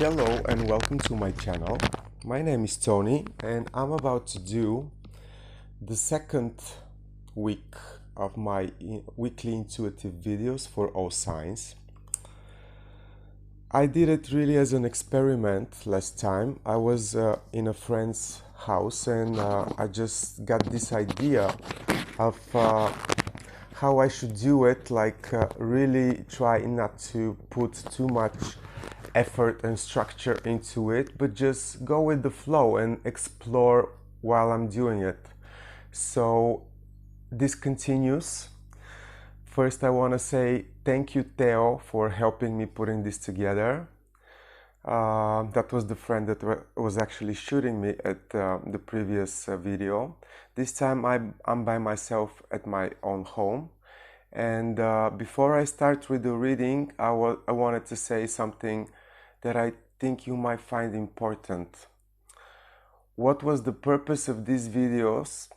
Hello and welcome to my channel. My name is Tony and I'm about to do the second week of my weekly intuitive videos for all signs. I did it really as an experiment last time. I was in a friend's house and I just got this idea of how I should do it, really try not to put too much effort and structure into it, but just go with the flow and explore while I'm doing it. So this continues. First, I want to say thank you, Theo, for helping me putting this together. That was the friend that was actually shooting me at the previous video. This time I'm by myself at my own home. And before I start with the reading, I wanted to say something that I think you might find important. What was the purpose of these videos?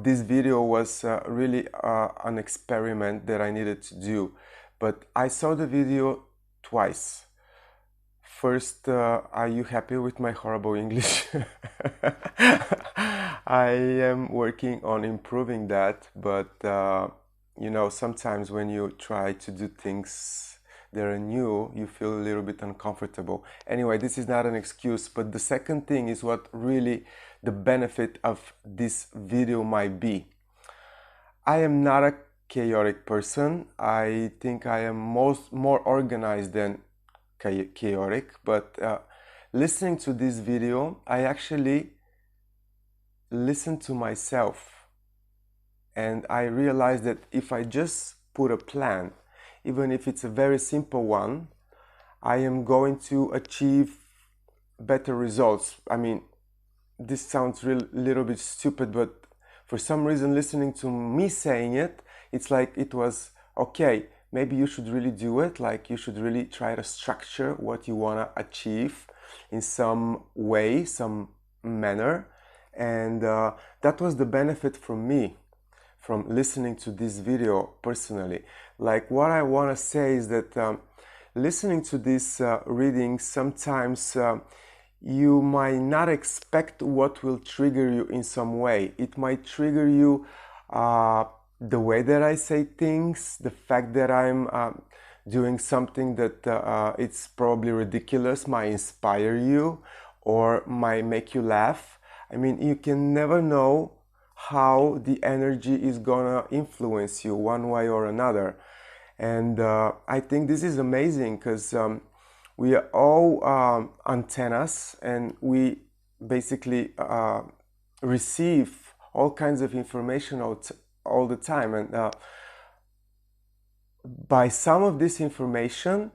This video was really an experiment that I needed to do, but I saw the video twice. First, are you happy with my horrible English? I am working on improving that, but you know, sometimes when you try to do things that are new, you feel a little bit uncomfortable. Anyway, this is not an excuse, but the second thing is what really the benefit of this video might be. I am not a chaotic person. I think I am more organized than chaotic, but listening to this video, I actually listened to myself and I realized that if I just put a plan, even if it's a very simple one, I am going to achieve better results. I mean, this sounds a little bit stupid, but for some reason listening to me saying it, it's like it was, okay, maybe you should really do it, like you should really try to structure what you want to achieve in some way, some manner. And that was the benefit from me, from listening to this video personally. Like, what I want to say is that listening to this reading, sometimes you might not expect what will trigger you in some way. It might trigger you the way that I say things, the fact that I'm doing something that it's probably ridiculous might inspire you or might make you laugh. I mean, you can never know how the energy is gonna influence you one way or another. And I think this is amazing because we are all antennas and we basically receive all kinds of information all the time. And by some of this information,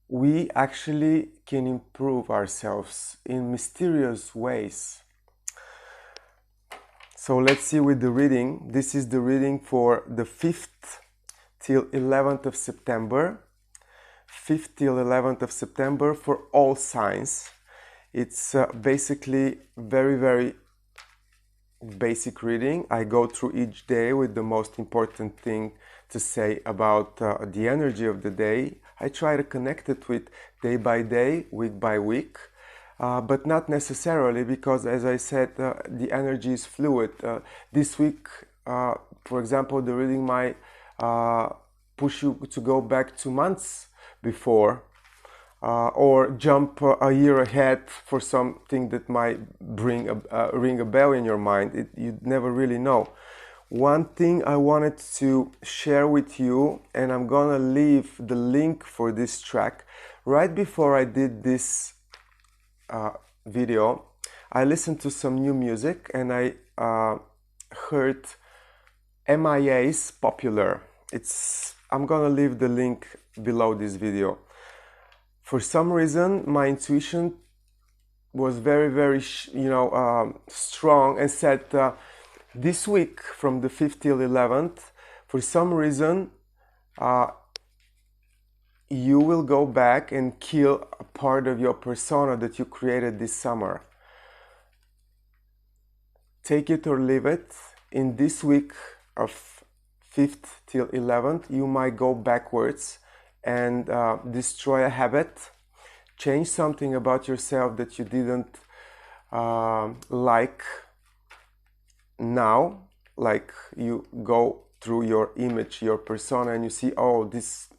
we actually can improve ourselves in mysterious ways. So let's see with the reading. This is the reading for the 5th till 11th of September. 5th till 11th of September for all signs. It's basically very basic reading. I go through each day with the most important thing to say about the energy of the day. I try to connect it with day by day, week by week. But not necessarily, because as I said, the energy is fluid. This week, for example, the reading might push you to go back 2 months before, or jump a year ahead for something that might ring a bell in your mind. You never really know. One thing I wanted to share with you, and I'm gonna leave the link for this track. Right before I did this video, I listened to some new music and I heard MIA's Popular. I'm gonna leave the link below this video. For some reason, my intuition was very strong and said this week from the 5th till 11th, for some reason, you will go back and kill a part of your persona that you created this summer. Take it or leave it. In this week of 5th till 11th, you might go backwards and destroy a habit, change something about yourself that you didn't like now, like you go through your image, your persona, and you see, oh, this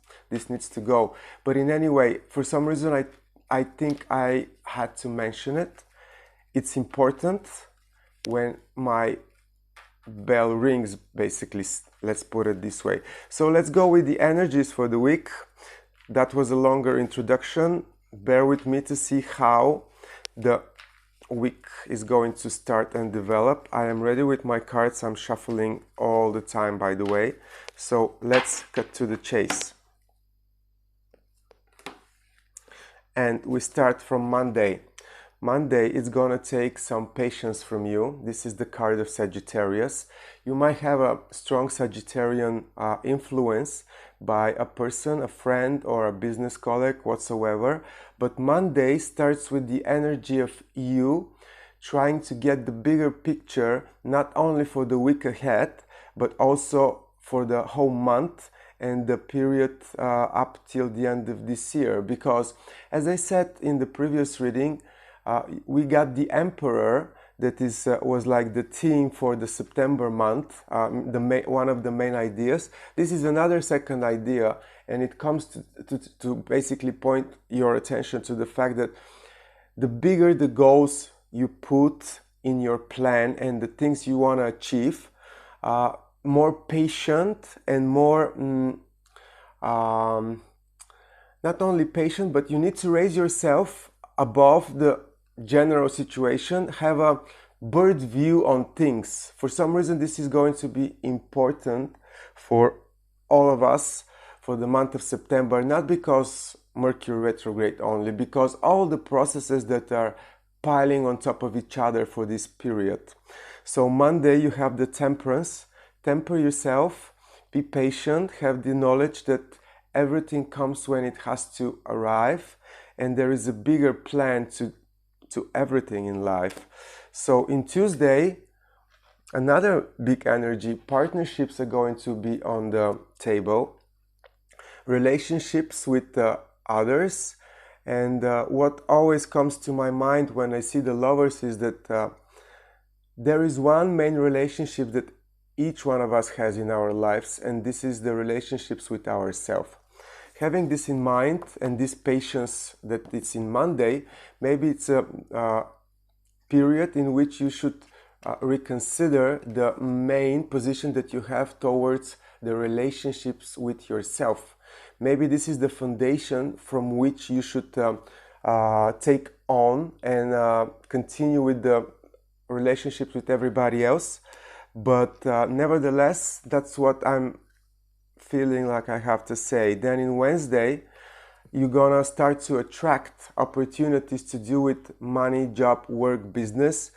needs to go. But in any way, for some reason, I think I had to mention it. It's important when my bell rings, basically. Let's put it this way. So let's go with the energies for the week. That was a longer introduction. Bear with me to see how the week is going to start and develop. I am ready with my cards. I'm shuffling all the time, by the way. So let's cut to the chase. And we start from Monday. Monday is gonna take some patience from you. This is the card of Sagittarius. You might have a strong Sagittarian influence by a person, a friend, or a business colleague, whatsoever. But Monday starts with the energy of you trying to get the bigger picture, not only for the week ahead, but also for the whole month and the period up till the end of this year. Because, as I said in the previous reading, we got the Emperor, that is was like the theme for the September month, one of the main ideas. This is another second idea, and it comes to basically point your attention to the fact that the bigger the goals you put in your plan and the things you want to achieve, more patient and more not only patient, but you need to raise yourself above the general situation, have a bird view on things. For some reason, this is going to be important for all of us for the month of September, not because Mercury retrograde only, because all the processes that are piling on top of each other for this period. So Monday, you have the Temperance. Temper yourself, be patient, have the knowledge that everything comes when it has to arrive, and there is a bigger plan to everything in life. So in Tuesday, another big energy, partnerships are going to be on the table, relationships with others, and what always comes to my mind when I see the Lovers is that there is one main relationship that each one of us has in our lives, and this is the relationships with ourselves. Having this in mind and this patience that it's in Monday, maybe it's a period in which you should reconsider the main position that you have towards the relationships with yourself. Maybe this is the foundation from which you should take on and continue with the relationships with everybody else. But nevertheless, that's what I'm feeling like I have to say. Then in Wednesday, you're gonna start to attract opportunities to do with money, job, work, business.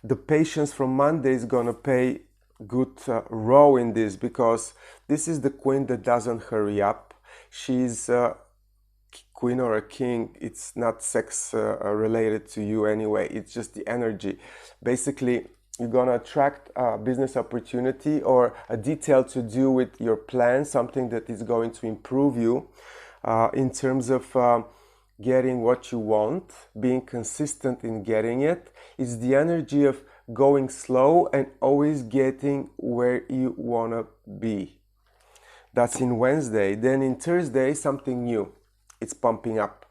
The patience from Monday is gonna play good role in this, because this is the queen that doesn't hurry up. She's a queen or a king. It's not sex related to you anyway. It's just the energy. Basically, you're going to attract a business opportunity or a detail to do with your plan, something that is going to improve you in terms of getting what you want, being consistent in getting it. It's the energy of going slow and always getting where you want to be. That's in Wednesday. Then in Thursday, something new. It's pumping up.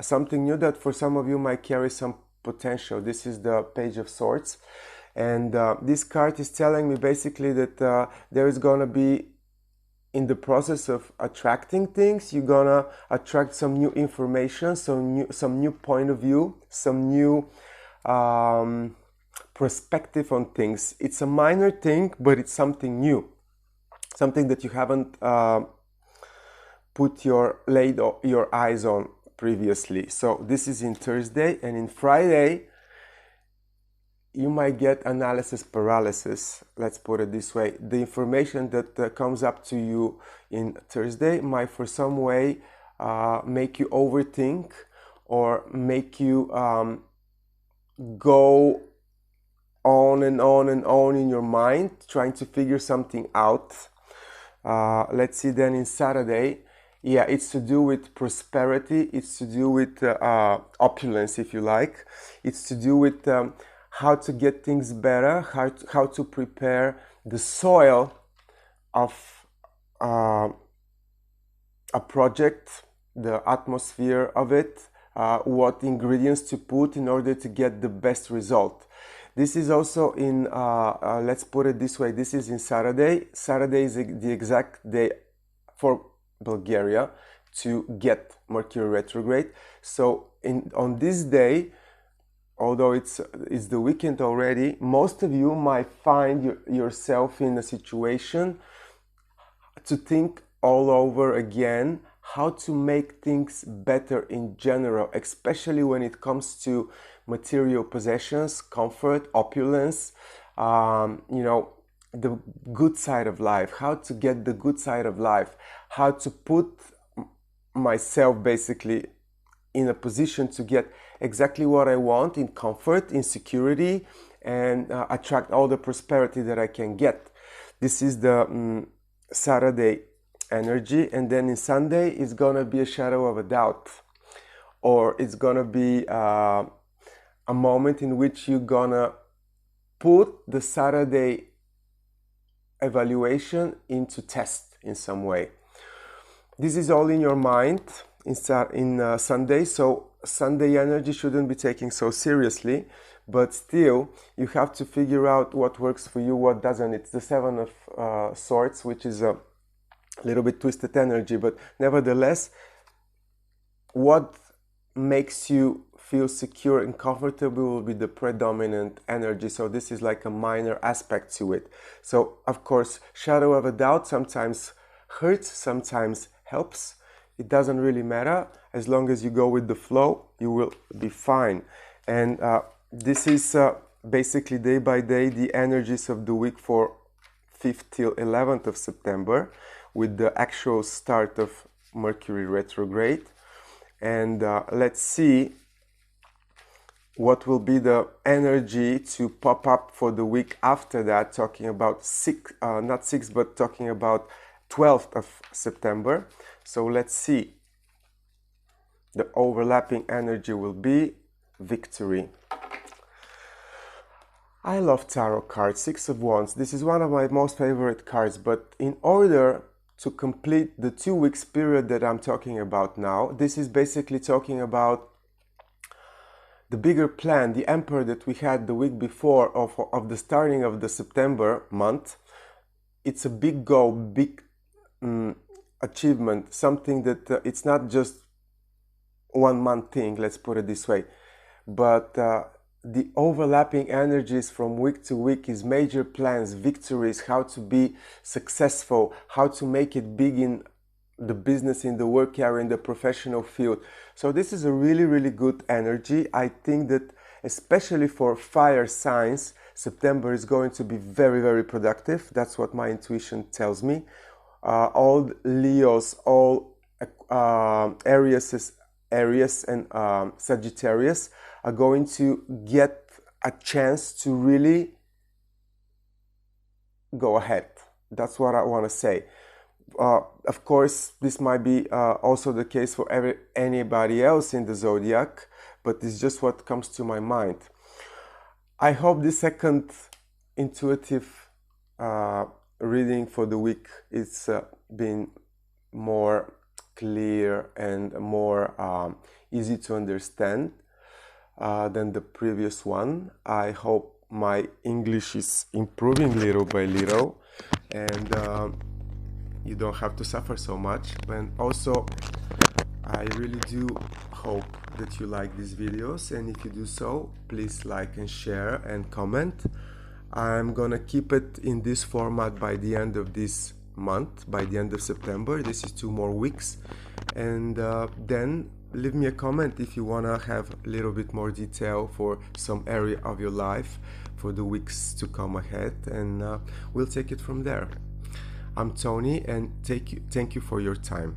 Something new that for some of you might carry some potential. This is the Page of Swords, and this card is telling me basically that there is gonna be, in the process of attracting things, you're gonna attract some new information, some new point of view, some new perspective on things. It's a minor thing, but it's something new, something that you haven't laid your eyes on previously. So this is in Thursday. And in Friday, you might get analysis paralysis. Let's put it this way. The information that comes up to you in Thursday might for some way make you overthink or make you go on and on and on in your mind, trying to figure something out. Let's see then in Saturday. Yeah, it's to do with prosperity. It's to do with opulence, if you like. It's to do with how to get things better, how to prepare the soil of uh, a project, the atmosphere of it, what ingredients to put in order to get the best result. This is also in, let's put it this way, this is in Saturday. Saturday is the exact day for Bulgaria to get Mercury retrograde. So on this day, although it's the weekend already, most of you might find yourself in a situation to think all over again how to make things better in general, especially when it comes to material possessions, comfort, opulence, the good side of life, how to get the good side of life, how to put myself basically in a position to get exactly what I want in comfort, in security, and attract all the prosperity that I can get. This is the Saturday energy, and then in Sunday it's gonna be a shadow of a doubt, or it's gonna be a moment in which you're gonna put the Saturday evaluation into test in some way. This is all in your mind in Sunday, so Sunday energy shouldn't be taken so seriously, but still you have to figure out what works for you, what doesn't. It's the Seven of Swords, which is a little bit twisted energy, but nevertheless, what makes you feel secure and comfortable will be the predominant energy. So this is like a minor aspect to it. So of course, shadow of a doubt sometimes hurts, sometimes helps. It doesn't really matter. As long as you go with the flow, you will be fine. And this is basically day by day the energies of the week for 5th till 11th of September, with the actual start of Mercury retrograde. And let's see what will be the energy to pop up for the week after that, talking about not 6, but talking about 12th of September. So let's see. The overlapping energy will be victory. I love tarot cards, 6 of Wands. This is one of my most favorite cards, but in order to complete the 2 weeks period that I'm talking about now, this is basically talking about the bigger plan, the Emperor that we had the week before of the starting of the September month. It's a big goal, big achievement, something that it's not just 1 month thing, let's put it this way, but the overlapping energies from week to week is major plans, victories, how to be successful, how to make it big in the business, in the work area, in the professional field. So this is a really, really good energy. I think that especially for fire signs, September is going to be very, very productive. That's what my intuition tells me. All Leos, all Aries and Sagittarius are going to get a chance to really go ahead. That's what I want to say. Of course, this might be also the case for anybody else in the zodiac, but it's just what comes to my mind. I hope the second intuitive reading for the week is been more clear and more easy to understand than the previous one. I hope my English is improving little by little, and you don't have to suffer so much. And also, I really do hope that you like these videos, and if you do so, please like and share and comment. I'm gonna keep it in this format by the end of this month, by the end of September. This is 2 more weeks, and then leave me a comment if you wanna have a little bit more detail for some area of your life for the weeks to come ahead, and we'll take it from there. I'm Tony, and thank you for your time.